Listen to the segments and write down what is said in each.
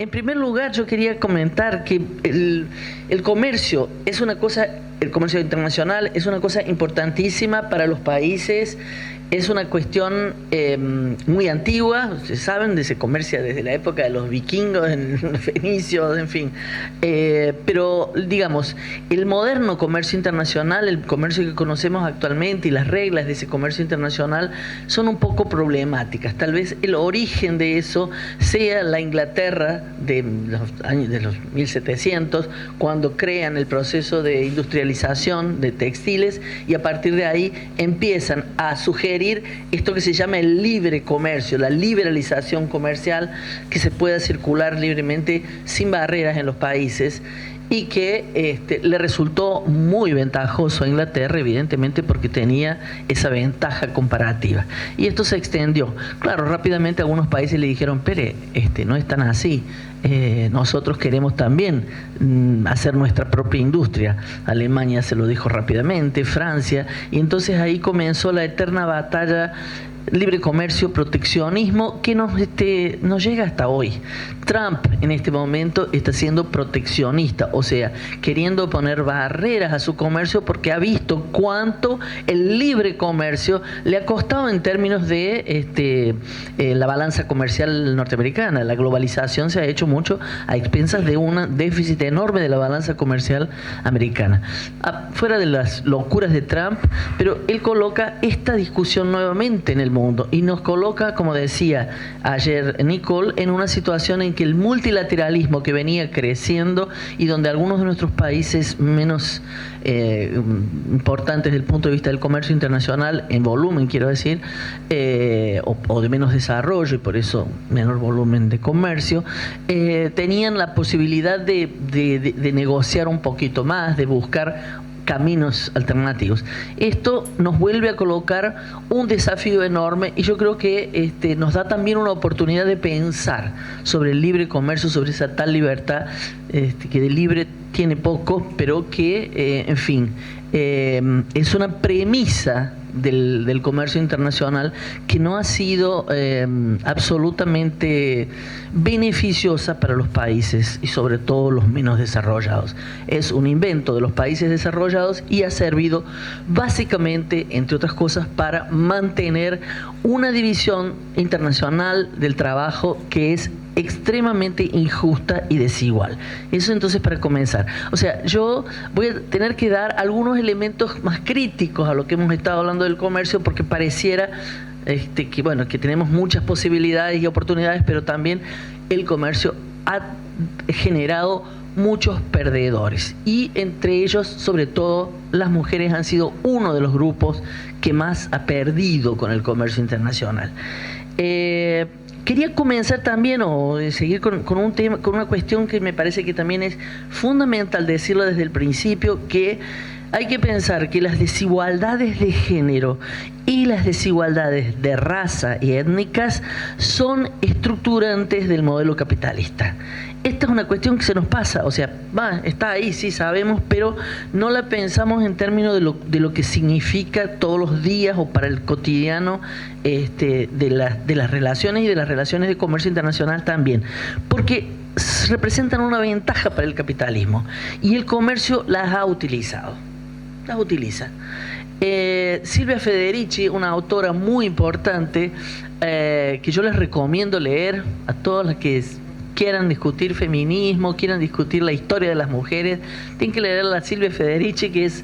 En primer lugar, yo quería comentar que el comercio es una cosa, el comercio internacional es una cosa importantísima para los países. Es una cuestión muy antigua, ustedes saben, se comercia desde la época de los vikingos, en los fenicios, en fin. Pero, digamos, el moderno comercio internacional, el comercio que conocemos actualmente y las reglas de ese comercio internacional son un poco problemáticas. Tal vez el origen de eso sea la Inglaterra de los 1700, cuando crean el proceso de industrialización de textiles y a partir de ahí empiezan a sugerir esto que se llama el libre comercio, la liberalización comercial, que se pueda circular libremente sin barreras en los países y que le resultó muy ventajoso a Inglaterra, evidentemente porque tenía esa ventaja comparativa. Y esto se extendió. Claro, rápidamente algunos países le dijeron, pero no es tan así. Nosotros queremos también hacer nuestra propia industria. Alemania se lo dijo rápidamente, Francia, y entonces ahí comenzó la eterna batalla libre comercio, proteccionismo, que nos llega hasta hoy. Trump en este momento está siendo proteccionista, o sea, queriendo poner barreras a su comercio porque ha visto cuánto el libre comercio le ha costado en términos de la balanza comercial norteamericana. La globalización se ha hecho mucho a expensas de un déficit enorme de la balanza comercial americana. Fuera de las locuras de Trump, pero él coloca esta discusión nuevamente en el mundo y nos coloca, como decía ayer Nicole, en una situación en que el multilateralismo que venía creciendo y donde algunos de nuestros países menos importantes desde el punto de vista del comercio internacional, en volumen quiero decir, o de menos desarrollo y por eso menor volumen de comercio, tenían la posibilidad de negociar un poquito más, de buscar caminos alternativos. Esto nos vuelve a colocar un desafío enorme y yo creo que nos da también una oportunidad de pensar sobre el libre comercio, sobre esa tal libertad que de libre tiene poco, pero que, en fin, es una premisa del comercio internacional que no ha sido absolutamente beneficiosa para los países y sobre todo los menos desarrollados. Es un invento de los países desarrollados y ha servido básicamente, entre otras cosas, para mantener una división internacional del trabajo que es extremadamente injusta y desigual. Eso entonces para comenzar. O sea, yo voy a tener que dar algunos elementos más críticos a lo que hemos estado hablando del comercio porque pareciera que tenemos muchas posibilidades y oportunidades, pero también el comercio ha generado muchos perdedores y entre ellos, sobre todo, las mujeres han sido uno de los grupos que más ha perdido con el comercio internacional. Quería comenzar también o seguir con un tema, con una cuestión que me parece que también es fundamental decirlo desde el principio, que hay que pensar que las desigualdades de género y las desigualdades de raza y étnicas son estructurantes del modelo capitalista. Esta es una cuestión que se nos pasa, o sea, está ahí, sí sabemos, pero no la pensamos en términos de lo que significa todos los días o para el cotidiano de las relaciones y de las relaciones de comercio internacional también, porque representan una ventaja para el capitalismo y el comercio las ha utilizado, las utiliza. Silvia Federici, una autora muy importante que yo les recomiendo leer a todas las que quieran discutir feminismo, quieran discutir la historia de las mujeres, tienen que leer a Silvia Federici, que es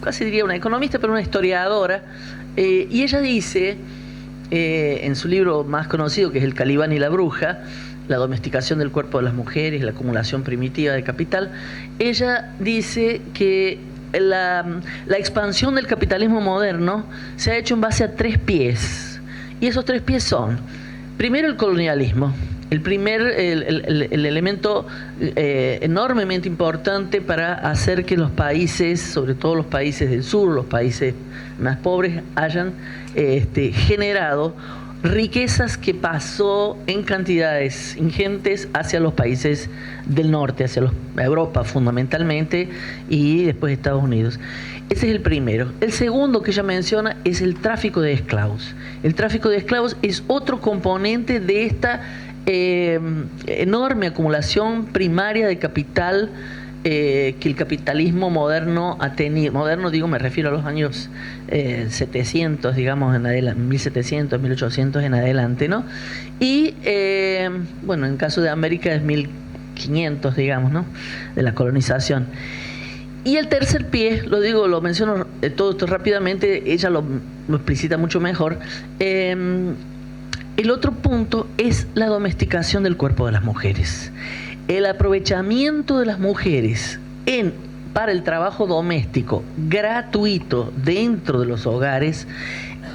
casi diría una economista, pero una historiadora, y ella dice, en su libro más conocido, que es El Calibán y la Bruja, la domesticación del cuerpo de las mujeres, la acumulación primitiva de capital, ella dice que la expansión del capitalismo moderno se ha hecho en base a 3 pies, y esos 3 pies son: primero, el colonialismo, el elemento enormemente importante para hacer que los países, sobre todo los países del sur, los países más pobres, hayan generado riquezas que pasó en cantidades ingentes hacia los países del norte, hacia Europa fundamentalmente, y después Estados Unidos. Ese es el primero. El segundo que ella menciona es el tráfico de esclavos. El tráfico de esclavos es otro componente de esta enorme acumulación primaria de capital que el capitalismo moderno ha tenido. Moderno, digo, me refiero a los años 700, digamos, en adelante, 1700, 1800 en adelante, ¿no? Y, bueno, en caso de América es 1500, digamos, ¿no? De la colonización. Y el tercer pie, lo digo, lo menciono todo esto rápidamente, ella lo explicita mucho mejor. El otro punto es la domesticación del cuerpo de las mujeres. El aprovechamiento de las mujeres para el trabajo doméstico gratuito dentro de los hogares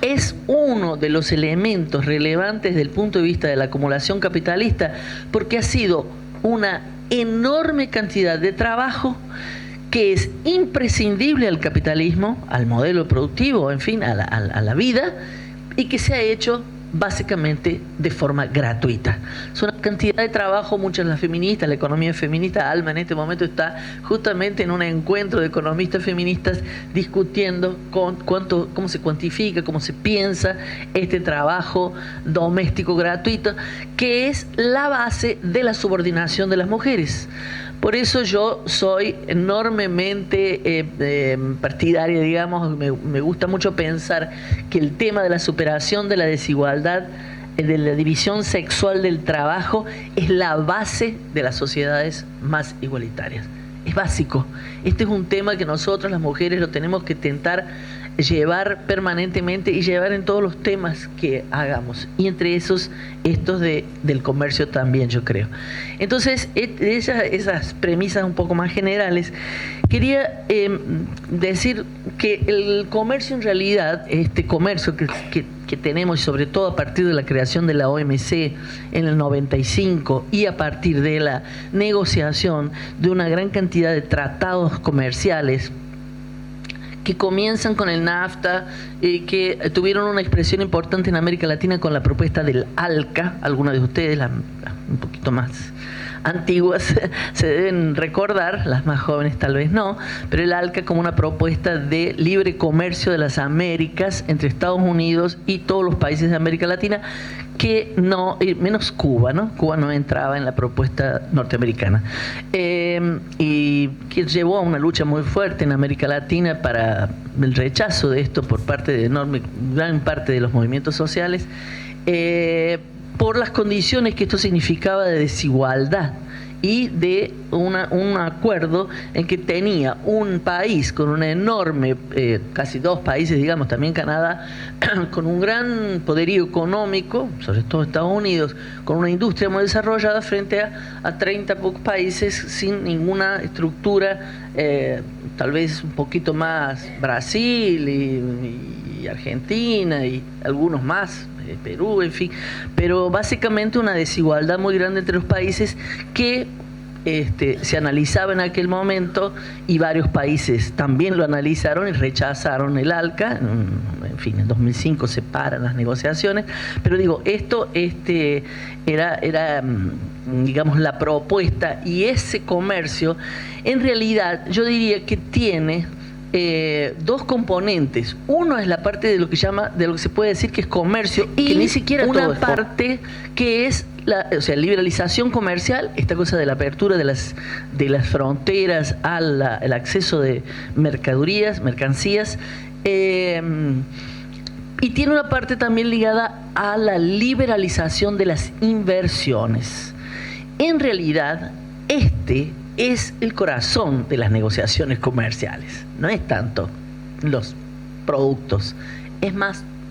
es uno de los elementos relevantes desde el punto de vista de la acumulación capitalista, porque ha sido una enorme cantidad de trabajo que es imprescindible al capitalismo, al modelo productivo, en fin, a la vida, y que se ha hecho básicamente de forma gratuita. Es una cantidad de trabajo, muchas de las feministas, la economía feminista, Alma en este momento está justamente en un encuentro de economistas feministas discutiendo cómo se cuantifica, cómo se piensa este trabajo doméstico gratuito, que es la base de la subordinación de las mujeres. Por eso yo soy enormemente partidaria, digamos, me gusta mucho pensar que el tema de la superación de la desigualdad, de la división sexual del trabajo, es la base de las sociedades más igualitarias. Es básico. Este es un tema que nosotros las mujeres lo tenemos que intentar llevar permanentemente y llevar en todos los temas que hagamos, y entre esos estos del comercio también, yo creo. Entonces, esas premisas un poco más generales, quería decir que el comercio en realidad, este comercio que tenemos, y sobre todo a partir de la creación de la OMC en el 95 y a partir de la negociación de una gran cantidad de tratados comerciales que comienzan con el NAFTA, que tuvieron una expresión importante en América Latina con la propuesta del ALCA. Algunas de ustedes, un poquito más antiguas, se deben recordar, las más jóvenes tal vez no, pero el ALCA como una propuesta de libre comercio de las Américas entre Estados Unidos y todos los países de América Latina, que no, menos Cuba, ¿no? Cuba no entraba en la propuesta norteamericana. Y que llevó a una lucha muy fuerte en América Latina para el rechazo de esto por parte de gran parte de los movimientos sociales, por las condiciones que esto significaba de desigualdad y de un acuerdo en que tenía un país con una enorme, casi dos países, digamos, también Canadá, con un gran poderío económico, sobre todo Estados Unidos, con una industria muy desarrollada frente a 30 pocos países sin ninguna estructura, tal vez un poquito más Brasil y Argentina y algunos más, Perú, en fin, pero básicamente una desigualdad muy grande entre los países que se analizaba en aquel momento, y varios países también lo analizaron y rechazaron el ALCA. En fin, en 2005 se paran las negociaciones, pero digo, esto era digamos la propuesta, y ese comercio en realidad yo diría que tiene dos componentes. Uno es la parte de lo que se puede decir que es comercio, y que ni siquiera una parte que es la liberalización comercial, esta cosa de la apertura de las fronteras el acceso de mercancías, y tiene una parte también ligada a la liberalización de las inversiones. En realidad, es el corazón de las negociaciones comerciales. No es tanto los productos, es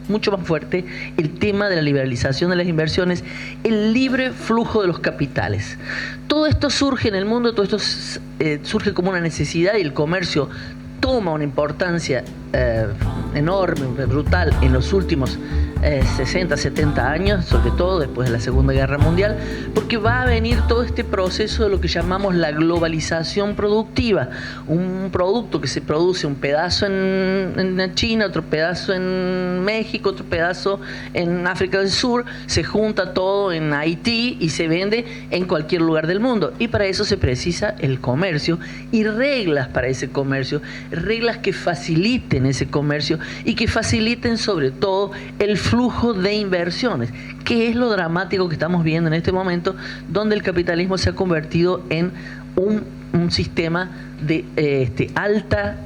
mucho más fuerte el tema de la liberalización de las inversiones, el libre flujo de los capitales. Todo esto surge en el mundo, todo esto surge como una necesidad, y el comercio toma una importancia enorme, brutal en los últimos 60, 70 años, sobre todo después de la Segunda Guerra Mundial, porque va a venir todo este proceso de lo que llamamos la globalización productiva. Un producto que se produce un pedazo en China, otro pedazo en México, otro pedazo en África del Sur, se junta todo en Haití y se vende en cualquier lugar del mundo. Y para eso se precisa el comercio y reglas para ese comercio, reglas que faciliten ese comercio, y que faciliten sobre todo el flujo de inversiones, que es lo dramático que estamos viendo en este momento, donde el capitalismo se ha convertido en un sistema de alta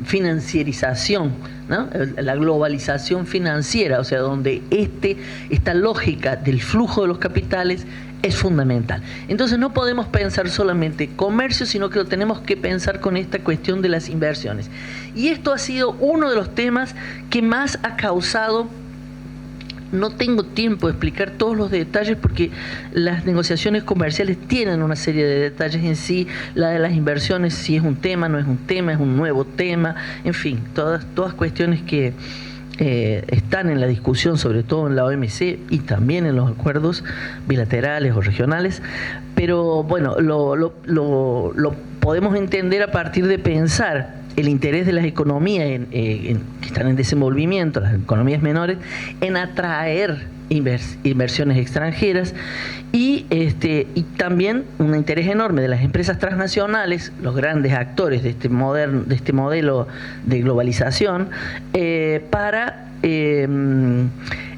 financiarización, ¿no? La globalización financiera, o sea, donde esta lógica del flujo de los capitales es fundamental. Entonces no podemos pensar solamente comercio, sino que lo tenemos que pensar con esta cuestión de las inversiones. Y esto ha sido uno de los temas que más ha causado. No tengo tiempo de explicar todos los detalles porque las negociaciones comerciales tienen una serie de detalles en sí. La de las inversiones, si es un tema, no es un tema, es un nuevo tema. En fin, todas cuestiones que están en la discusión, sobre todo en la OMC y también en los acuerdos bilaterales o regionales. Pero bueno, lo podemos entender a partir de pensar el interés de las economías que están en desenvolvimiento, las economías menores, en atraer inversiones extranjeras y también un interés enorme de las empresas transnacionales, los grandes actores de este modelo de globalización, para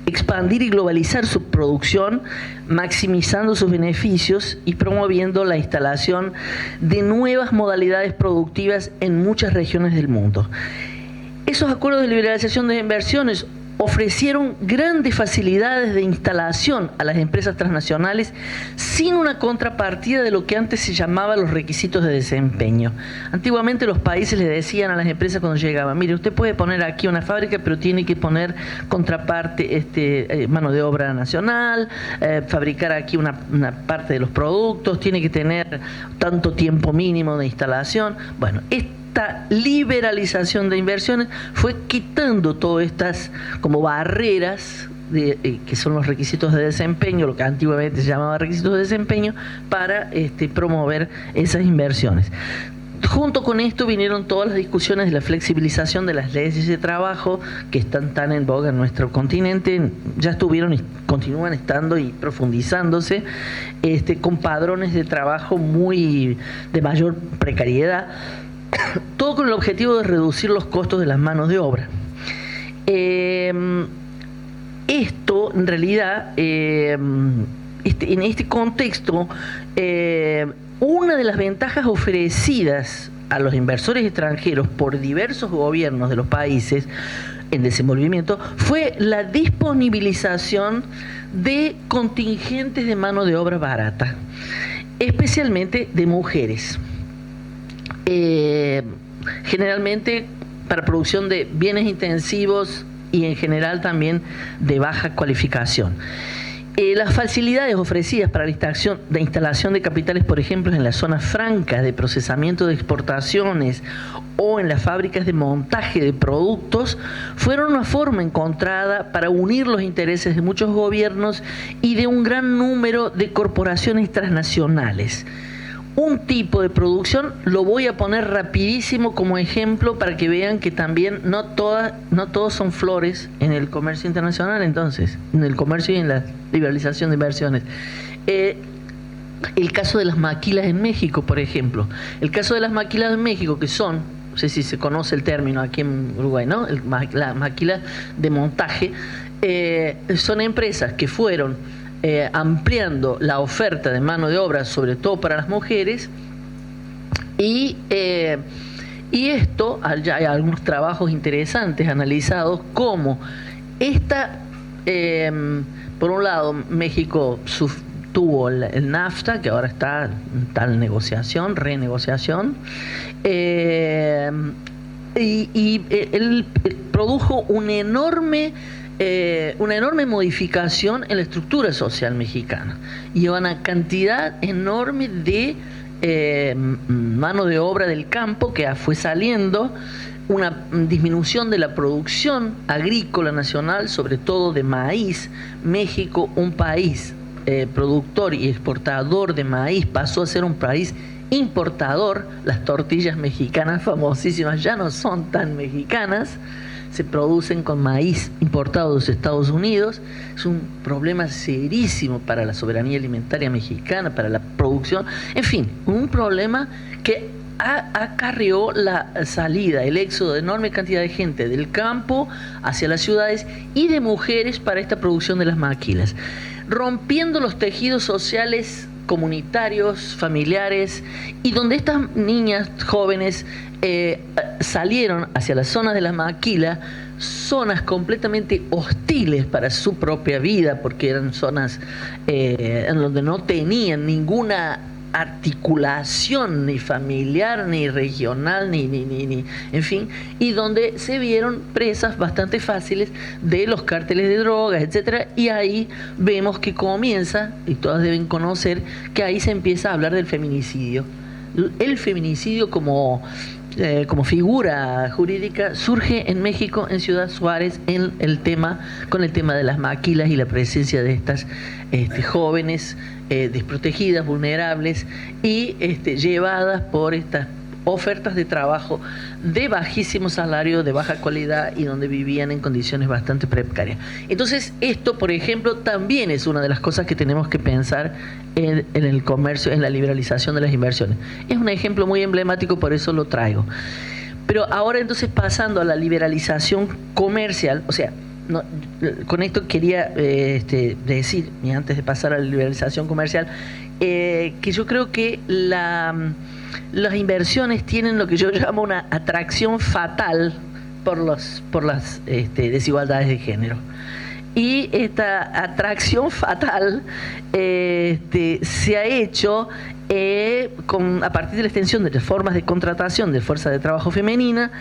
expandir y globalizar su producción, maximizando sus beneficios y promoviendo la instalación de nuevas modalidades productivas en muchas regiones del mundo. Esos acuerdos de liberalización de inversiones ofrecieron grandes facilidades de instalación a las empresas transnacionales sin una contrapartida de lo que antes se llamaba los requisitos de desempeño. Antiguamente los países le decían a las empresas cuando llegaban: mire, usted puede poner aquí una fábrica, pero tiene que poner contraparte, mano de obra nacional, fabricar aquí una parte de los productos, tiene que tener tanto tiempo mínimo de instalación. Bueno, esta liberalización de inversiones fue quitando todas estas como barreras que son los requisitos de desempeño, lo que antiguamente se llamaba requisitos de desempeño, para promover esas inversiones. Junto con esto vinieron todas las discusiones de la flexibilización de las leyes de trabajo que están tan en boga en nuestro continente. Ya estuvieron y continúan estando y profundizándose, con padrones de trabajo de mayor precariedad, todo con el objetivo de reducir los costos de las manos de obra. Esto, en realidad, en este contexto, una de las ventajas ofrecidas a los inversores extranjeros por diversos gobiernos de los países en desenvolvimiento fue la disponibilización de contingentes de mano de obra barata, especialmente de mujeres. Generalmente para producción de bienes intensivos y en general también de baja cualificación. Las facilidades ofrecidas para la instalación de capitales, por ejemplo, en las zonas francas de procesamiento de exportaciones o en las fábricas de montaje de productos, fueron una forma encontrada para unir los intereses de muchos gobiernos y de un gran número de corporaciones transnacionales. Un tipo de producción, lo voy a poner rapidísimo como ejemplo para que vean que también no todos son flores en el comercio internacional, entonces, en el comercio y en la liberalización de inversiones. El caso de las maquilas en México, por ejemplo. El caso de las maquilas en México, que son, no sé si se conoce el término aquí en Uruguay, ¿no? La maquila de montaje, son empresas que fueron ampliando la oferta de mano de obra, sobre todo para las mujeres, y esto, ya hay algunos trabajos interesantes analizados, como por un lado, México tuvo el NAFTA, que ahora está en tal renegociación, y él produjo una enorme modificación en la estructura social mexicana y una cantidad enorme de mano de obra del campo que fue saliendo, una disminución de la producción agrícola nacional, sobre todo de maíz. México, un país productor y exportador de maíz, pasó a ser un país importador. Las tortillas mexicanas famosísimas ya no son tan mexicanas, se producen con maíz importado de los Estados Unidos. Es un problema serísimo para la soberanía alimentaria mexicana, para la producción. En fin, un problema que acarreó la salida, el éxodo de enorme cantidad de gente del campo hacia las ciudades y de mujeres para esta producción de las maquilas, rompiendo los tejidos sociales comunitarios, familiares, y donde estas niñas jóvenes salieron hacia las zonas de la maquila, zonas completamente hostiles para su propia vida, porque eran zonas en donde no tenían ninguna articulación ni familiar, ni regional, ni en fin, y donde se vieron presas bastante fáciles de los cárteles de drogas, etcétera, y ahí vemos que comienza, y todas deben conocer, que ahí se empieza a hablar del feminicidio. El feminicidio como figura jurídica surge en México, en Ciudad Juárez, con el tema de las maquilas y la presencia de estas jóvenes desprotegidas, vulnerables y llevadas por estas ofertas de trabajo de bajísimo salario, de baja calidad y donde vivían en condiciones bastante precarias. Entonces, esto, por ejemplo, también es una de las cosas que tenemos que pensar en el comercio, en la liberalización de las inversiones. Es un ejemplo muy emblemático, por eso lo traigo. Pero ahora entonces pasando a la liberalización comercial, o sea, no, con esto quería decir, y antes de pasar a la liberalización comercial, que yo creo que las inversiones tienen lo que yo llamo una atracción fatal por las desigualdades de género. Y esta atracción fatal se ha hecho a partir de la extensión de las formas de contratación de fuerza de trabajo femenina,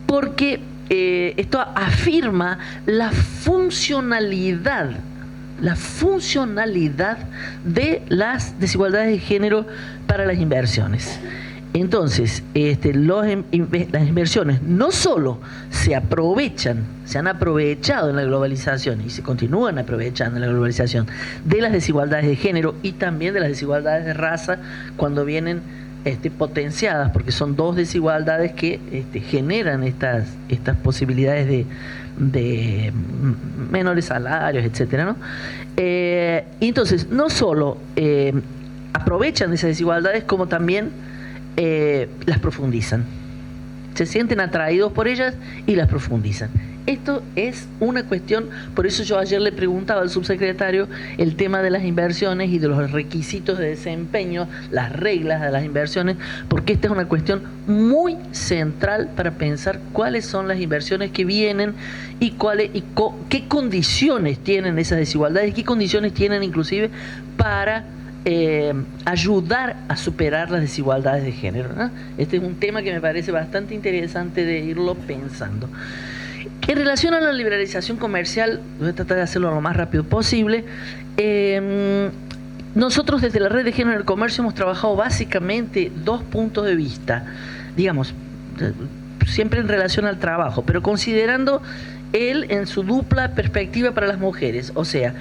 porque esto afirma la funcionalidad de las desigualdades de género para las inversiones. Entonces, las inversiones no solo se han aprovechado en la globalización y se continúan aprovechando en la globalización de las desigualdades de género y también de las desigualdades de raza cuando vienen potenciadas, porque son dos desigualdades que generan estas posibilidades de menores salarios, etcétera, ¿no? Entonces, no solo aprovechan de esas desigualdades, como también las profundizan. Se sienten atraídos por ellas y las profundizan. Esto es una cuestión, por eso yo ayer le preguntaba al subsecretario el tema de las inversiones y de los requisitos de desempeño, las reglas de las inversiones, porque esta es una cuestión muy central para pensar cuáles son las inversiones que vienen y qué condiciones tienen esas desigualdades, qué condiciones tienen inclusive para ayudar a superar las desigualdades de género, ¿no? Este es un tema que me parece bastante interesante de irlo pensando. En relación a la liberalización comercial, voy a tratar de hacerlo lo más rápido posible. Nosotros desde la Red de Género en el Comercio hemos trabajado básicamente dos puntos de vista, digamos, siempre en relación al trabajo, pero considerando él en su dupla perspectiva para las mujeres, o sea,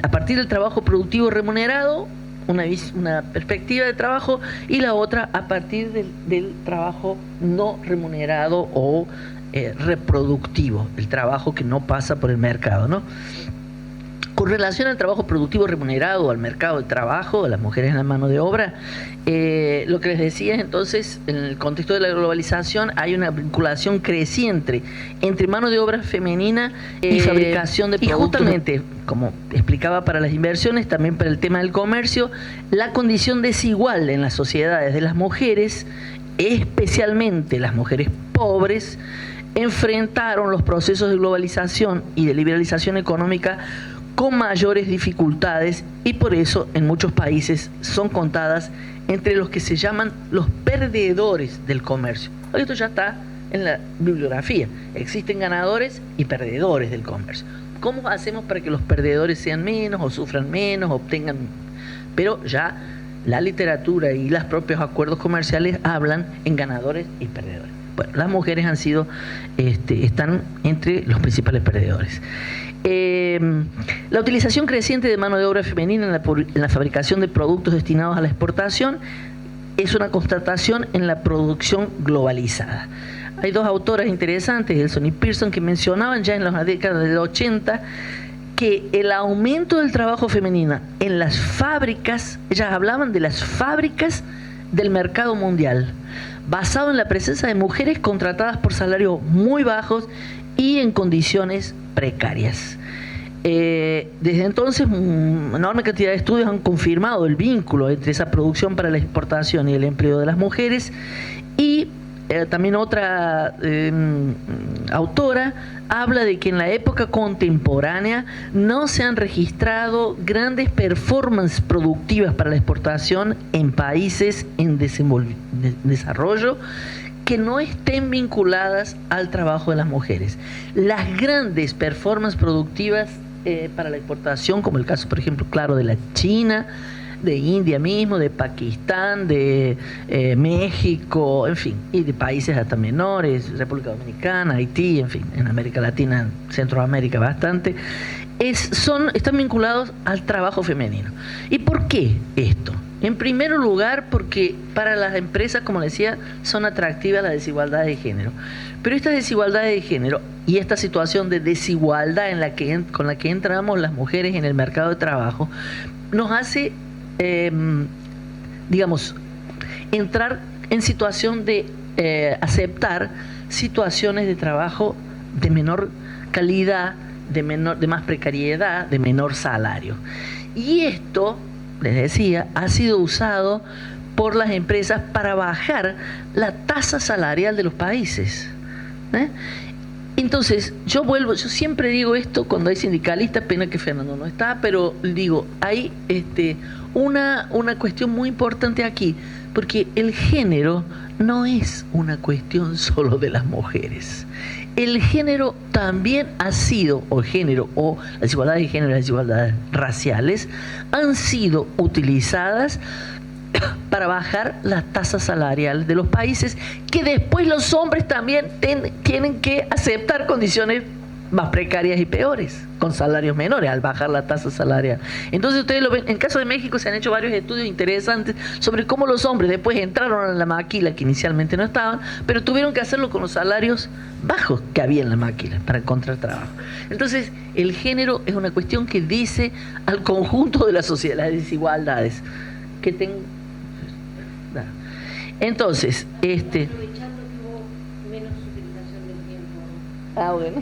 a partir del trabajo productivo remunerado, una perspectiva de trabajo, y la otra a partir del trabajo no remunerado o reproductivo, el trabajo que no pasa por el mercado, ¿no? Con relación al trabajo productivo remunerado, al mercado de trabajo, a las mujeres en la mano de obra, lo que les decía es entonces, en el contexto de la globalización hay una vinculación creciente entre mano de obra femenina y fabricación de productos. Y justamente, como explicaba para las inversiones, también para el tema del comercio, la condición desigual en las sociedades de las mujeres, especialmente las mujeres pobres, enfrentaron los procesos de globalización y de liberalización económica con mayores dificultades, y por eso en muchos países son contadas entre los que se llaman los perdedores del comercio. Esto ya está en la bibliografía. Existen ganadores y perdedores del comercio. ¿Cómo hacemos para que los perdedores sean menos o sufran menos, obtengan? Pero ya la literatura y los propios acuerdos comerciales hablan en ganadores y perdedores. Bueno, las mujeres están entre los principales perdedores. La utilización creciente de mano de obra femenina en la fabricación de productos destinados a la exportación es una constatación en la producción globalizada. Hay dos autoras interesantes, Elson y Pearson, que mencionaban ya en la década del 80 que el aumento del trabajo femenino en las fábricas, ellas hablaban de las fábricas del mercado mundial, basado en la presencia de mujeres contratadas por salarios muy bajos y en condiciones precarias. Desde entonces, una enorme cantidad de estudios han confirmado el vínculo entre esa producción para la exportación y el empleo de las mujeres. Y también otra autora habla de que en la época contemporánea no se han registrado grandes performances productivas para la exportación en países en desarrollo que no estén vinculadas al trabajo de las mujeres. Las grandes performances productivas para la exportación, como el caso, por ejemplo, claro, de la China, de India mismo, de Pakistán, de México, en fin, y de países hasta menores, República Dominicana, Haití, en fin, en América Latina, Centroamérica bastante, están vinculados al trabajo femenino. ¿Y por qué esto? En primer lugar, porque para las empresas, como decía, son atractivas las desigualdades de género. Pero estas desigualdades de género y esta situación de desigualdad con la que entramos las mujeres en el mercado de trabajo nos hace, entrar en situación de aceptar situaciones de trabajo de menor calidad, de más precariedad, de menor salario. Y esto, les decía, ha sido usado por las empresas para bajar la tasa salarial de los países. Entonces, yo siempre digo esto cuando hay sindicalistas, pena que Fernando no está, pero digo, hay una cuestión muy importante aquí, porque el género no es una cuestión solo de las mujeres. El género también ha sido, o las desigualdades de género, las desigualdades raciales, han sido utilizadas para bajar la tasa salarial de los países, que después los hombres también tienen que aceptar condiciones más precarias y peores, con salarios menores, al bajar la tasa salarial. Entonces ustedes lo ven, en el caso de México se han hecho varios estudios interesantes sobre cómo los hombres después entraron en la maquila, que inicialmente no estaban, pero tuvieron que hacerlo con los salarios bajos que había en la maquila para encontrar trabajo. Entonces, el género es una cuestión que dice al conjunto de la sociedad, las desigualdades que entonces, aprovechando que hubo menos utilización del tiempo. Bueno.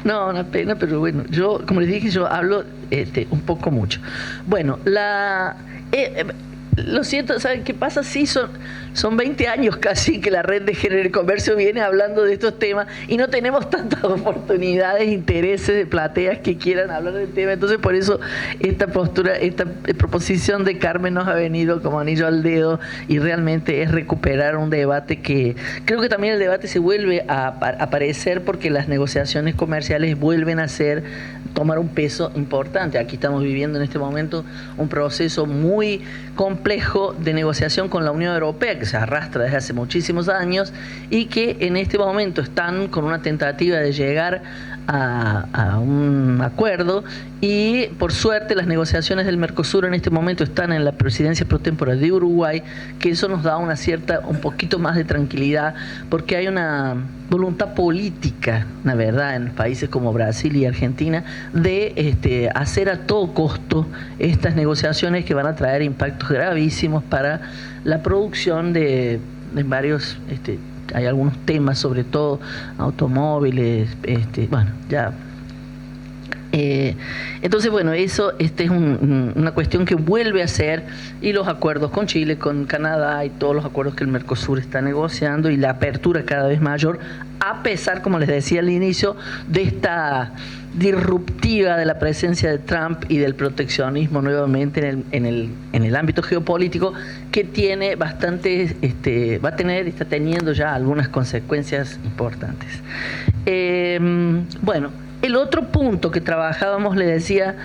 No, una pena, pero bueno, yo, como les dije, yo hablo un poco mucho. Bueno, lo siento, ¿saben qué pasa? Sí, son 20 años casi que la Red de Género y Comercio viene hablando de estos temas y no tenemos tantas oportunidades, intereses de plateas que quieran hablar del tema. Entonces, por eso esta proposición de Carmen nos ha venido como anillo al dedo y realmente es recuperar un debate que creo que también el debate se vuelve a aparecer porque las negociaciones comerciales vuelven a tomar un peso importante. Aquí estamos viviendo en este momento un proceso muy complejo de negociación con la Unión Europea que se arrastra desde hace muchísimos años y que en este momento están con una tentativa de llegar a un acuerdo y por suerte las negociaciones del Mercosur en este momento están en la presidencia pro tempore de Uruguay, que eso nos da un poquito más de tranquilidad porque hay una voluntad política, la verdad, en países como Brasil y Argentina de hacer a todo costo estas negociaciones que van a traer impactos gravísimos para la producción de varios hay algunos temas, sobre todo automóviles, bueno, ya. Entonces, bueno, eso es una cuestión que vuelve a ser, y los acuerdos con Chile, con Canadá y todos los acuerdos que el Mercosur está negociando y la apertura cada vez mayor, a pesar, como les decía al inicio, de esta disruptiva de la presencia de Trump y del proteccionismo nuevamente en el ámbito geopolítico, que tiene bastante, está teniendo ya algunas consecuencias importantes. Bueno, el otro punto que trabajábamos, le decía,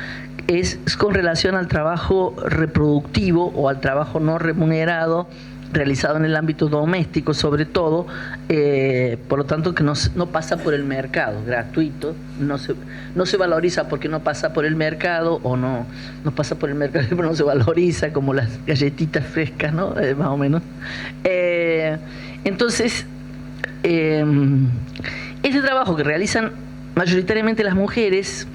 es con relación al trabajo reproductivo o al trabajo no remunerado realizado en el ámbito doméstico, sobre todo, por lo tanto que no pasa por el mercado, gratuito, no se valoriza porque no pasa por el mercado, o no pasa por el mercado pero no se valoriza, como las galletitas frescas, ¿no? Más o menos. Entonces, este trabajo que realizan mayoritariamente las mujeres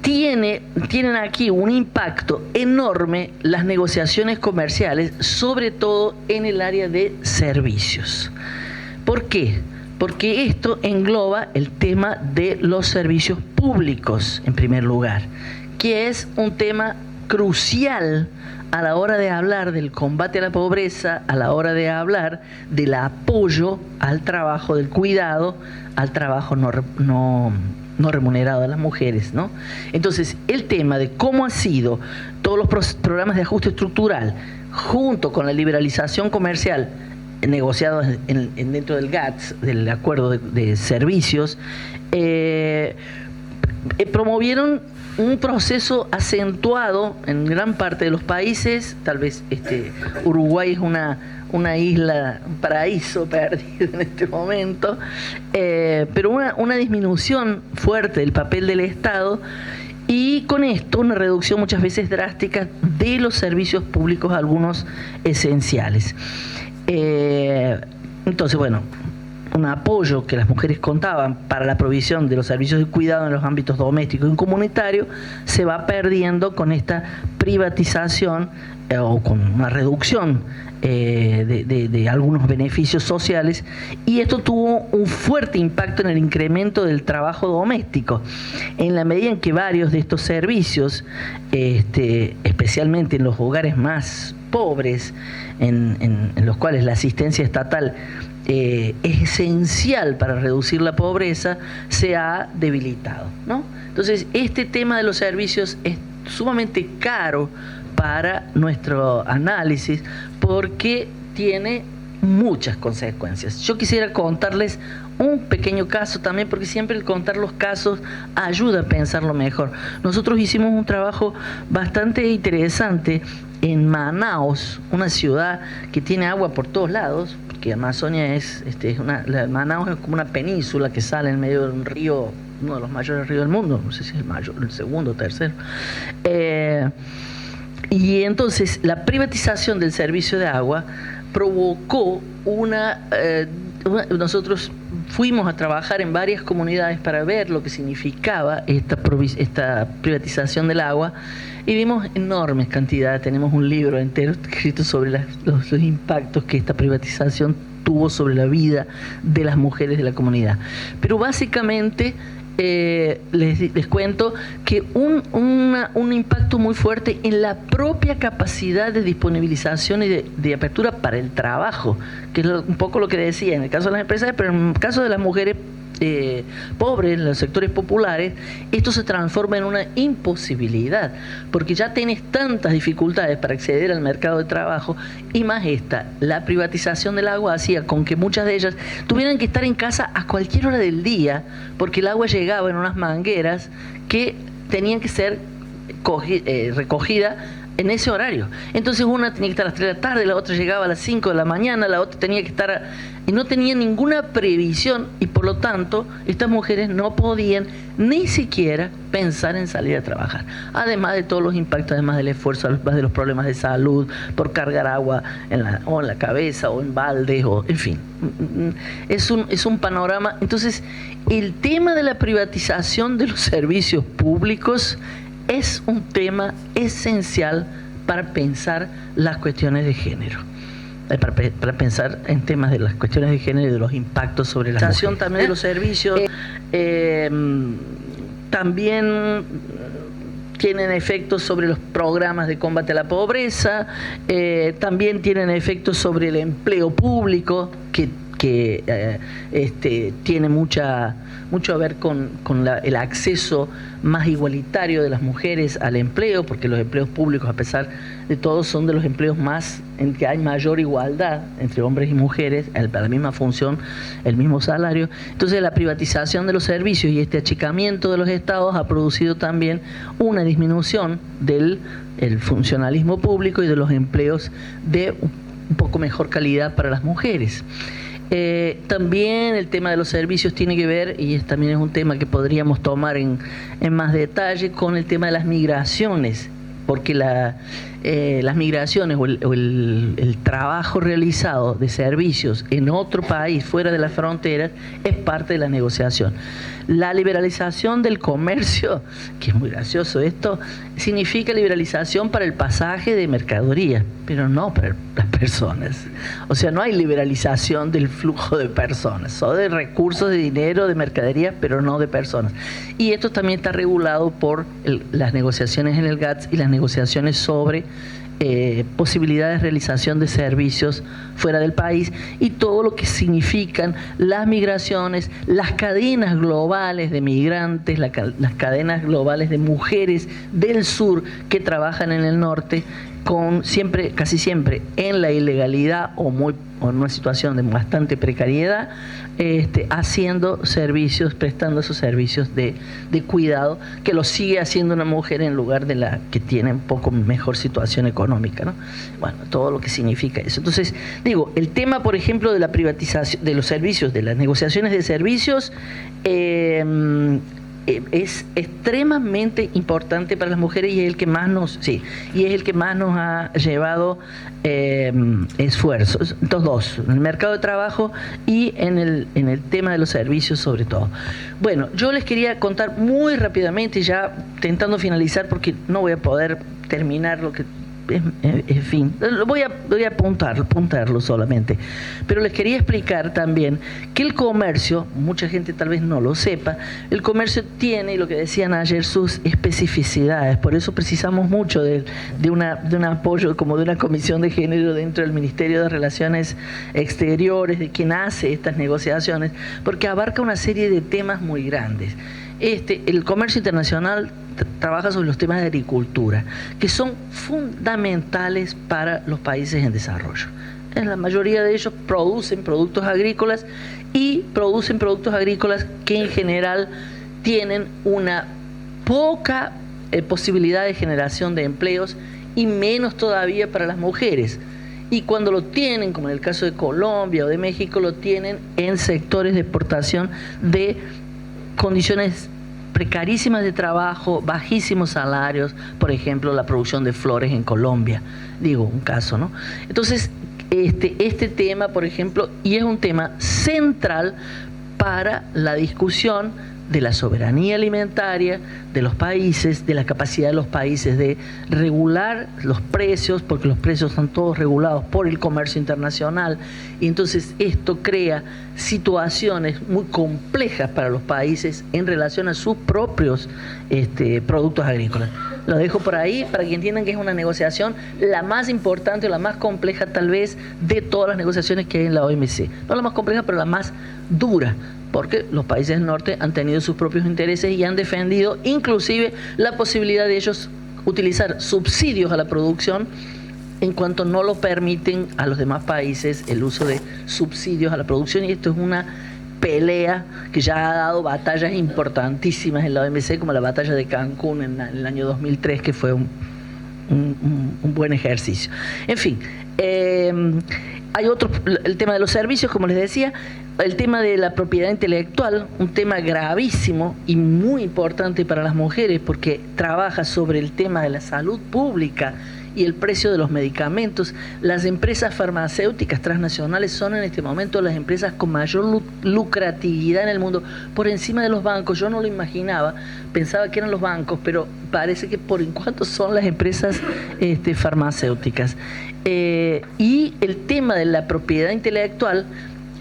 tienen aquí un impacto enorme las negociaciones comerciales, sobre todo en el área de servicios. ¿Por qué? Porque esto engloba el tema de los servicios públicos, en primer lugar, que es un tema crucial a la hora de hablar del combate a la pobreza, a la hora de hablar del apoyo al trabajo, del cuidado al trabajo no remunerado de las mujeres, ¿no? Entonces, el tema de cómo han sido todos los programas de ajuste estructural, junto con la liberalización comercial negociados dentro del GATS, del Acuerdo de Servicios, promovieron un proceso acentuado en gran parte de los países. Tal vez Uruguay es una isla, un paraíso perdido en este momento, pero una disminución fuerte del papel del Estado, y con esto una reducción muchas veces drástica de los servicios públicos, algunos esenciales. Entonces, bueno, un apoyo que las mujeres contaban para la provisión de los servicios de cuidado en los ámbitos domésticos y comunitarios se va perdiendo con esta privatización o con una reducción de algunos beneficios sociales, y esto tuvo un fuerte impacto en el incremento del trabajo doméstico, en la medida en que varios de estos servicios, especialmente en los hogares más pobres, en los cuales la asistencia estatal es esencial para reducir la pobreza, se ha debilitado, ¿no? Entonces, este tema de los servicios es sumamente caro para nuestro análisis porque tiene muchas consecuencias. Yo quisiera contarles un pequeño caso también, porque siempre el contar los casos ayuda a pensarlo mejor. Nosotros hicimos un trabajo bastante interesante en Manaos, una ciudad que tiene agua por todos lados, porque Amazonia Manaos es como una península que sale en medio de un río, uno de los mayores ríos del mundo, no sé si es el mayor, el segundo o tercero. Y entonces la privatización del servicio de agua provocó nosotros fuimos a trabajar en varias comunidades para ver lo que significaba esta privatización del agua, y vimos enormes cantidades. Tenemos un libro entero escrito sobre los impactos que esta privatización tuvo sobre la vida de las mujeres de la comunidad. Pero básicamente les cuento que un impacto muy fuerte en la propia capacidad de disponibilización y de apertura para el trabajo, que es un poco lo que decía en el caso de las empresas, pero en el caso de las mujeres pobres, en los sectores populares, esto se transforma en una imposibilidad, porque ya tienes tantas dificultades para acceder al mercado de trabajo, y más la privatización del agua hacía con que muchas de ellas tuvieran que estar en casa a cualquier hora del día, porque el agua llegaba en unas mangueras que tenían que ser recogida en ese horario. Entonces una tenía que estar a las 3 de la tarde, la otra llegaba a las 5 de la mañana, la otra tenía que estar y no tenía ninguna previsión, y por lo tanto estas mujeres no podían ni siquiera pensar en salir a trabajar, además de todos los impactos, además del esfuerzo, además de los problemas de salud por cargar agua en la cabeza o en baldes, o en fin, es un panorama. Entonces, el tema de la privatización de los servicios públicos es un tema esencial para pensar las cuestiones de género, para pensar en temas de las cuestiones de género y de los impactos sobre la mujer. También de los servicios también tienen efectos sobre los programas de combate a la pobreza, también tienen efectos sobre el empleo público, que tiene mucho a ver con el acceso más igualitario de las mujeres al empleo, porque los empleos públicos, a pesar de todo, son de los empleos más en que hay mayor igualdad entre hombres y mujeres para la misma función, el mismo salario. Entonces, la privatización de los servicios y este achicamiento de los estados ha producido también una disminución del funcionalismo público y de los empleos de un poco mejor calidad para las mujeres. También el tema de los servicios tiene que ver, y también es un tema que podríamos tomar en más detalle, con el tema de las migraciones, porque las migraciones o el trabajo realizado de servicios en otro país fuera de las fronteras es parte de la negociación. La liberalización del comercio, que es muy gracioso esto, significa liberalización para el pasaje de mercadería, pero no para las personas. O sea, no hay liberalización del flujo de personas, o de recursos, de dinero, de mercadería, pero no de personas. Y esto también está regulado por las negociaciones en el GATS y las negociaciones sobre posibilidades de realización de servicios fuera del país y todo lo que significan las migraciones, las cadenas globales de migrantes, las cadenas globales de mujeres del sur que trabajan en el norte con siempre, casi siempre en la ilegalidad o en una situación de bastante precariedad, haciendo servicios, prestando esos servicios de cuidado, que lo sigue haciendo una mujer en lugar de la que tiene un poco mejor situación económica, ¿no? Bueno, todo lo que significa eso. Entonces, digo, el tema, por ejemplo, de la privatización de los servicios, de las negociaciones de servicios, es extremadamente importante para las mujeres y es el que más nos ha llevado esfuerzos, estos dos, en el mercado de trabajo y en el tema de los servicios sobre todo. Bueno, yo les quería contar muy rápidamente, ya intentando finalizar porque no voy a poder terminar lo que en fin, voy a apuntarlo solamente, pero les quería explicar también que el comercio, mucha gente tal vez no lo sepa, el comercio tiene, lo que decían ayer, sus especificidades, por eso precisamos mucho de un apoyo como de una comisión de género dentro del Ministerio de Relaciones Exteriores, de quien hace estas negociaciones, porque abarca una serie de temas muy grandes. El comercio internacional trabaja sobre los temas de agricultura, que son fundamentales para los países en desarrollo. La mayoría de ellos producen productos agrícolas y producen productos agrícolas que en general tienen una poca posibilidad de generación de empleos y menos todavía para las mujeres. Y cuando lo tienen, como en el caso de Colombia o de México, lo tienen en sectores de exportación de condiciones precarísimas de trabajo, bajísimos salarios, por ejemplo, la producción de flores en Colombia, digo, un caso, ¿no? Entonces, este tema, por ejemplo, y es un tema central para la discusión de la soberanía alimentaria de los países, de la capacidad de los países de regular los precios, porque los precios están todos regulados por el comercio internacional, y entonces esto crea situaciones muy complejas para los países en relación a sus propios productos agrícolas. Lo dejo por ahí para que entiendan que es una negociación la más importante o la más compleja tal vez de todas las negociaciones que hay en la OMC. No la más compleja, pero la más dura, porque los países del norte han tenido sus propios intereses y han defendido inclusive la posibilidad de ellos utilizar subsidios a la producción en cuanto no lo permiten a los demás países el uso de subsidios a la producción, y esto es una pelea que ya ha dado batallas importantísimas en la OMC, como la batalla de Cancún en el año 2003, que fue un buen ejercicio. En fin, hay el tema de los servicios, como les decía, el tema de la propiedad intelectual, un tema gravísimo y muy importante para las mujeres porque trabaja sobre el tema de la salud pública y el precio de los medicamentos. Las empresas farmacéuticas transnacionales son en este momento las empresas con mayor lucratividad en el mundo, por encima de los bancos. Yo no lo imaginaba, pensaba que eran los bancos, pero parece que por en cuanto son las empresas farmacéuticas. Y el tema de la propiedad intelectual,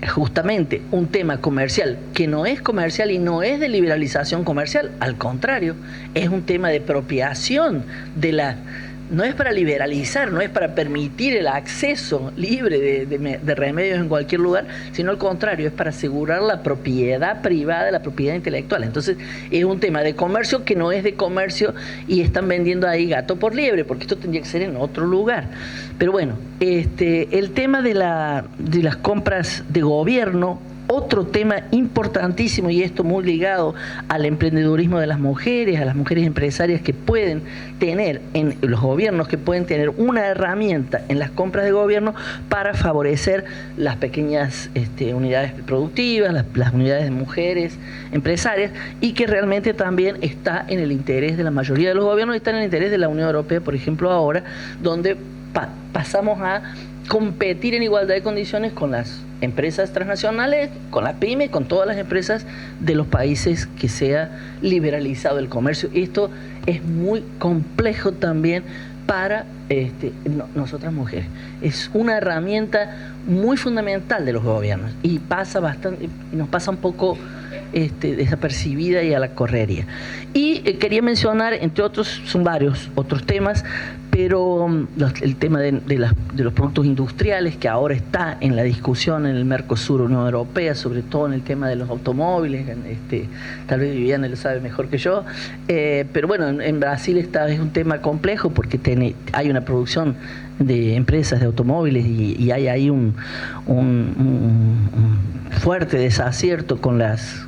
justamente un tema comercial que no es comercial y no es de liberalización comercial, al contrario, es un tema de apropiación no es para liberalizar, no es para permitir el acceso libre de remedios en cualquier lugar, sino al contrario, es para asegurar la propiedad privada, la propiedad intelectual. Entonces es un tema de comercio que no es de comercio y están vendiendo ahí gato por liebre, porque esto tendría que ser en otro lugar. Pero bueno, el tema de las compras de gobierno Otro tema importantísimo, y esto muy ligado al emprendedurismo de las mujeres, a las mujeres empresarias que pueden tener, en los gobiernos que pueden tener una herramienta en las compras de gobierno para favorecer las pequeñas unidades productivas, las unidades de mujeres empresarias, y que realmente también está en el interés de la mayoría de los gobiernos, está en el interés de la Unión Europea, por ejemplo, ahora, donde pasamos a competir en igualdad de condiciones con las empresas transnacionales, con las pymes, con todas las empresas de los países que sea liberalizado el comercio. Esto es muy complejo también para nosotras mujeres. Es una herramienta muy fundamental de los gobiernos y nos pasa un poco desapercibida y a la correría. Y quería mencionar, entre otros, son varios otros temas, pero el tema de los productos industriales, que ahora está en la discusión en el Mercosur, Unión Europea, sobre todo en el tema de los automóviles, tal vez Viviana lo sabe mejor que yo, pero bueno, en Brasil es un tema complejo porque hay una producción de empresas de automóviles y hay ahí un fuerte desacierto con las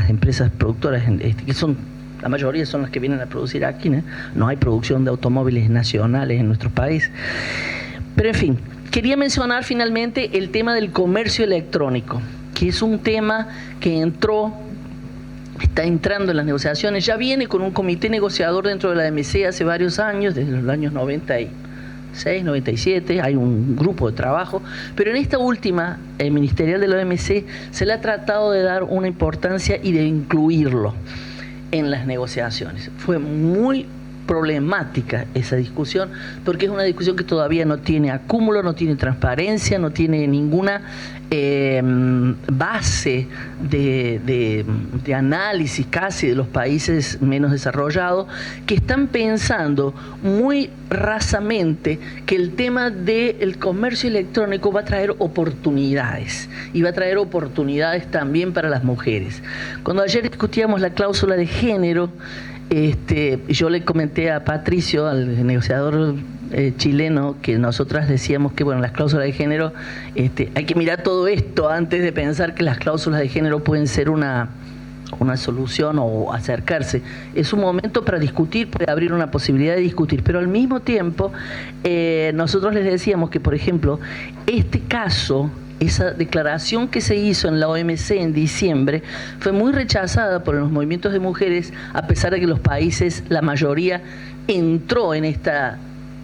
empresas productoras, que son, la mayoría son las que vienen a producir aquí, ¿no? No hay producción de automóviles nacionales en nuestro país. Pero en fin, quería mencionar finalmente el tema del comercio electrónico, que es un tema que está entrando en las negociaciones, ya viene con un comité negociador dentro de la OMC hace varios años, desde los años 96, 97, hay un grupo de trabajo, pero en esta última ministerial de la OMC se le ha tratado de dar una importancia y de incluirlo en las negociaciones. Fue muy problemática esa discusión porque es una discusión que todavía no tiene acúmulo, no tiene transparencia, no tiene ninguna base de análisis casi de los países menos desarrollados, que están pensando muy rasamente que el tema del comercio electrónico va a traer oportunidades y va a traer oportunidades también para las mujeres. Cuando ayer discutíamos la cláusula de género, yo le comenté a Patricio, al negociador chileno, que nosotras decíamos que bueno, las cláusulas de género, hay que mirar todo esto antes de pensar que las cláusulas de género pueden ser una solución o acercarse. Es un momento para discutir, para abrir una posibilidad de discutir, pero al mismo tiempo nosotros les decíamos que, por ejemplo, este caso, esa declaración que se hizo en la OMC en diciembre fue muy rechazada por los movimientos de mujeres, a pesar de que los países, la mayoría, entró en esta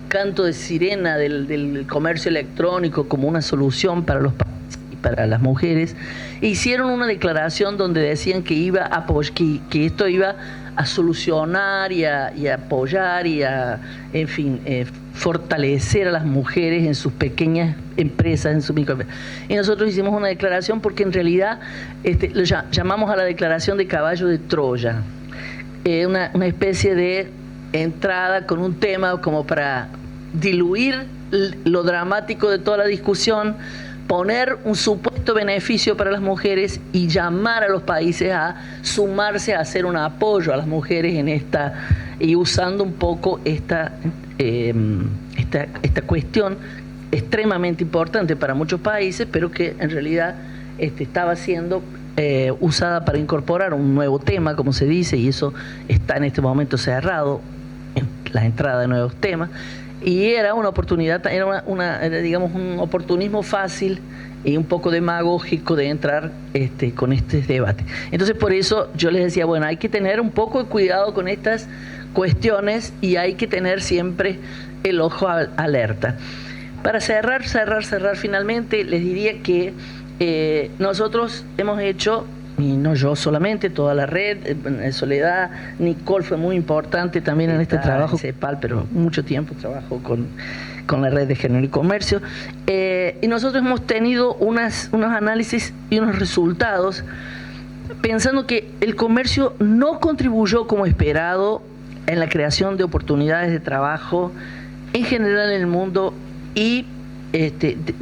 canto de sirena del comercio electrónico como una solución para los países y para las mujeres. E hicieron una declaración donde decían que que esto iba a solucionar y a apoyar y a, en fin, fortalecer a las mujeres en sus pequeñas empresas, en sus microempresas. Y nosotros hicimos una declaración porque en realidad lo llamamos a la declaración de caballo de Troya, una especie de entrada con un tema como para diluir lo dramático de toda la discusión, poner un supuesto beneficio para las mujeres y llamar a los países a sumarse a hacer un apoyo a las mujeres en esta, y usando un poco esta cuestión extremadamente importante para muchos países, pero que en realidad estaba siendo usada para incorporar un nuevo tema, como se dice, y eso está en este momento cerrado, la entrada de nuevos temas. Y era una oportunidad, era digamos un oportunismo fácil y un poco demagógico de entrar con este debate. Entonces por eso yo les decía, bueno, hay que tener un poco de cuidado con estas cuestiones y hay que tener siempre el ojo alerta. Para cerrar finalmente, les diría que nosotros hemos hecho, y no yo solamente, toda la red, Soledad, Nicole fue muy importante también en este trabajo, CEPAL, pero mucho tiempo trabajó con la red de género y comercio, y nosotros hemos tenido unos análisis y unos resultados pensando que el comercio no contribuyó como esperado en la creación de oportunidades de trabajo en general en el mundo y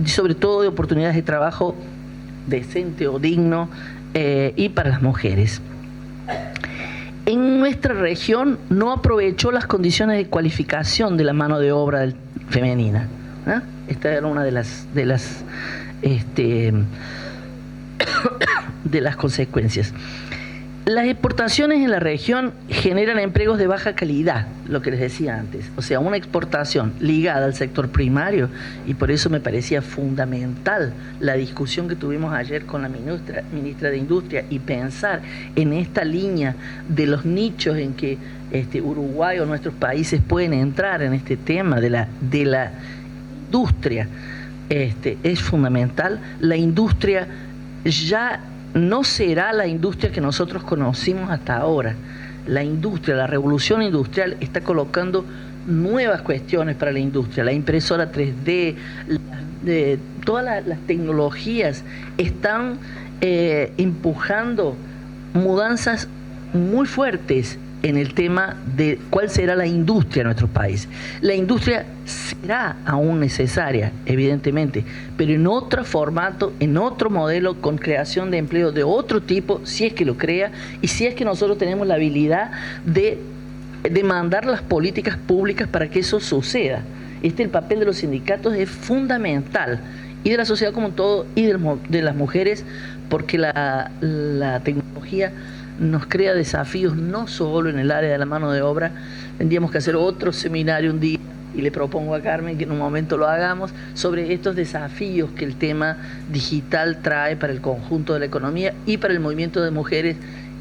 sobre todo de oportunidades de trabajo decente o digno y para las mujeres. En nuestra región no aprovechó las condiciones de cualificación de la mano de obra femenina. Esta era una de las de las consecuencias. Las exportaciones en la región generan empleos de baja calidad, lo que les decía antes. O sea, una exportación ligada al sector primario, y por eso me parecía fundamental la discusión que tuvimos ayer con la ministra de Industria y pensar en esta línea de los nichos en que Uruguay o nuestros países pueden entrar en este tema de la industria. Es fundamental. La industria ya no será la industria que nosotros conocimos hasta ahora. La industria, la revolución industrial está colocando nuevas cuestiones para la industria. La impresora 3D, todas las tecnologías están empujando mudanzas muy fuertes en el tema de cuál será la industria de nuestro país. La industria será aún necesaria, evidentemente, pero en otro formato, en otro modelo, con creación de empleo de otro tipo, si es que lo crea, y si es que nosotros tenemos la habilidad de demandar las políticas públicas para que eso suceda. El papel de los sindicatos es fundamental, y de la sociedad como un todo, y de las mujeres, porque la tecnología nos crea desafíos no solo en el área de la mano de obra. Tendríamos que hacer otro seminario un día, y le propongo a Carmen que en un momento lo hagamos, sobre estos desafíos que el tema digital trae para el conjunto de la economía y para el movimiento de mujeres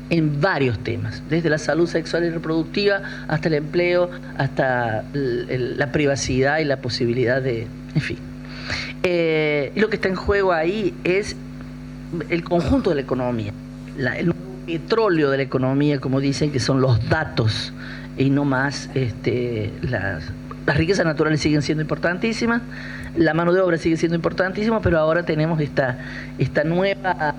en varios temas, desde la salud sexual y reproductiva hasta el empleo, hasta la privacidad y la posibilidad de, en fin. Lo que está en juego ahí es el conjunto de la economía, el petróleo de la economía, como dicen, que son los datos y no más. Las riquezas naturales siguen siendo importantísimas, la mano de obra sigue siendo importantísima, pero ahora tenemos esta nueva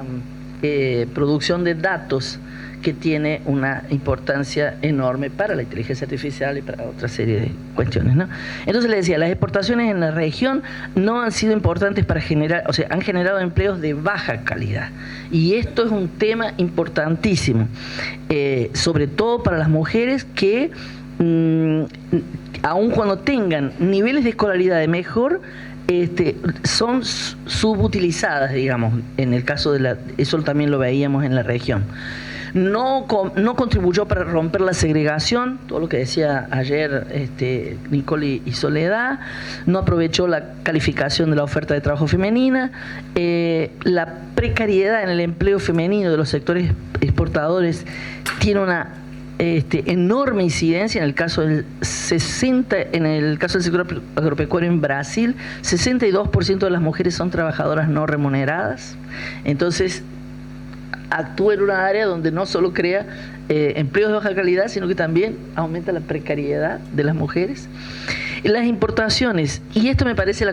producción de datos que tiene una importancia enorme para la inteligencia artificial y para otra serie de cuestiones, ¿no? Entonces les decía, las exportaciones en la región no han sido importantes para generar, o sea, han generado empleos de baja calidad. Y esto es un tema importantísimo, sobre todo para las mujeres que, aun cuando tengan niveles de escolaridad de mejor, son subutilizadas, digamos, en el caso de eso también lo veíamos en la región. No contribuyó para romper la segregación, todo lo que decía ayer Nicole y Soledad. No aprovechó la calificación de la oferta de trabajo femenina. La precariedad en el empleo femenino de los sectores exportadores tiene una enorme incidencia. En el caso del sector agropecuario en Brasil, 62% de las mujeres son trabajadoras no remuneradas. Entonces, actúa en una área donde no solo crea empleos de baja calidad, sino que también aumenta la precariedad de las mujeres. Las importaciones, y esto me parece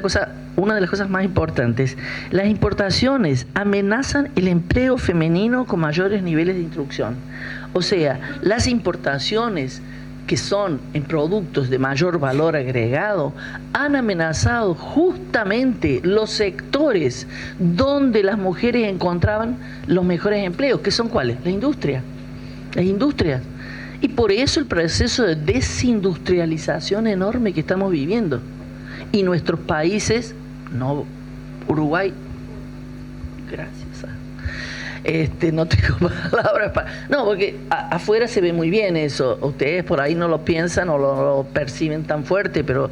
una de las cosas más importantes, las importaciones amenazan el empleo femenino con mayores niveles de instrucción. O sea, las importaciones que son en productos de mayor valor agregado, han amenazado justamente los sectores donde las mujeres encontraban los mejores empleos, que son ¿cuáles? Las industrias. Y por eso el proceso de desindustrialización enorme que estamos viviendo. Y nuestros países, no Uruguay, gracias. No tengo palabras para... No, porque afuera se ve muy bien eso. Ustedes por ahí no lo piensan o lo perciben tan fuerte, pero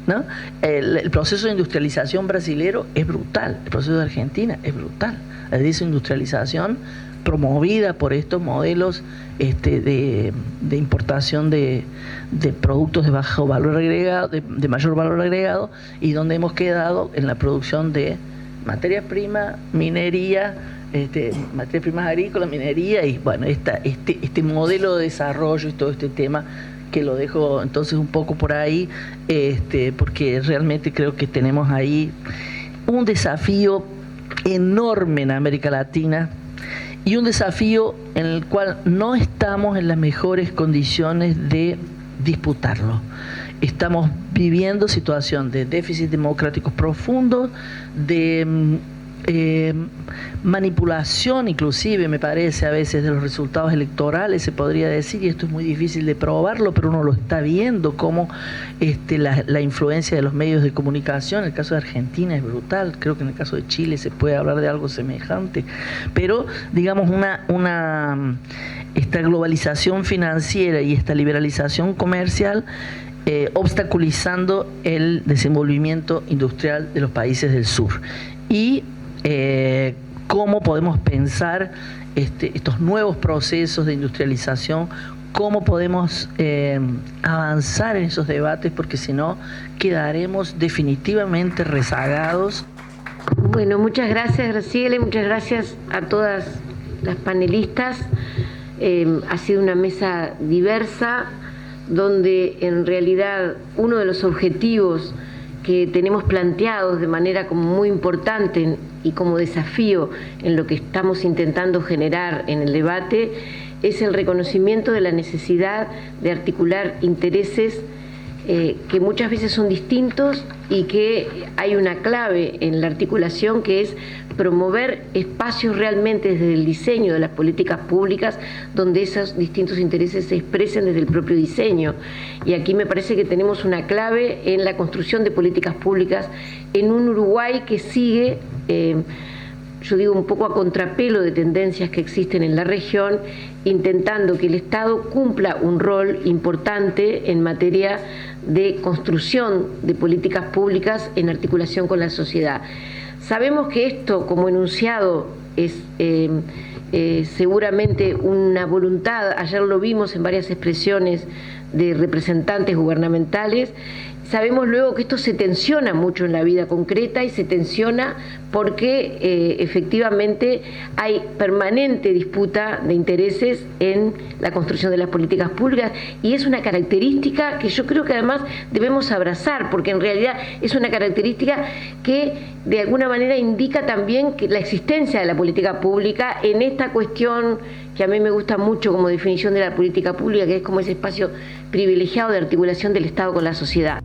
¿no? El proceso de industrialización brasilero es brutal. El proceso de Argentina es brutal. La desindustrialización promovida por estos modelos de importación de productos de bajo valor agregado, de mayor valor agregado, y donde hemos quedado en la producción de materias primas, minería, materias primas agrícolas, minería, y bueno, este modelo de desarrollo y todo este tema, que lo dejo entonces un poco por ahí, porque realmente creo que tenemos ahí un desafío enorme en América Latina, y un desafío en el cual no estamos en las mejores condiciones de disputarlo. Estamos viviendo situación de déficit democráticos profundos, de manipulación inclusive, me parece, a veces de los resultados electorales, se podría decir, y esto es muy difícil de probarlo, pero uno lo está viendo, cómo la influencia de los medios de comunicación, en el caso de Argentina es brutal, creo que en el caso de Chile se puede hablar de algo semejante, pero digamos esta globalización financiera y esta liberalización comercial obstaculizando el desenvolvimiento industrial de los países del sur. Y cómo podemos pensar estos nuevos procesos de industrialización, cómo podemos avanzar en esos debates, porque si no quedaremos definitivamente rezagados. Bueno, muchas gracias, Graciela, y muchas gracias a todas las panelistas. Ha sido una mesa diversa, donde en realidad uno de los objetivos que tenemos planteados de manera como muy importante y como desafío en lo que estamos intentando generar en el debate es el reconocimiento de la necesidad de articular intereses que muchas veces son distintos y que hay una clave en la articulación, que es promover espacios realmente desde el diseño de las políticas públicas donde esos distintos intereses se expresen desde el propio diseño. Y aquí me parece que tenemos una clave en la construcción de políticas públicas en un Uruguay que sigue, yo digo, un poco a contrapelo de tendencias que existen en la región, intentando que el Estado cumpla un rol importante en materia de construcción de políticas públicas en articulación con la sociedad. Sabemos que esto, como enunciado, es seguramente una voluntad, ayer lo vimos en varias expresiones de representantes gubernamentales. Sabemos luego que esto se tensiona mucho en la vida concreta y se tensiona porque efectivamente hay permanente disputa de intereses en la construcción de las políticas públicas, y es una característica que yo creo que además debemos abrazar, porque en realidad es una característica que de alguna manera indica también que la existencia de la política pública en esta cuestión que a mí me gusta mucho como definición de la política pública, que es como ese espacio privilegiado de articulación del Estado con la sociedad.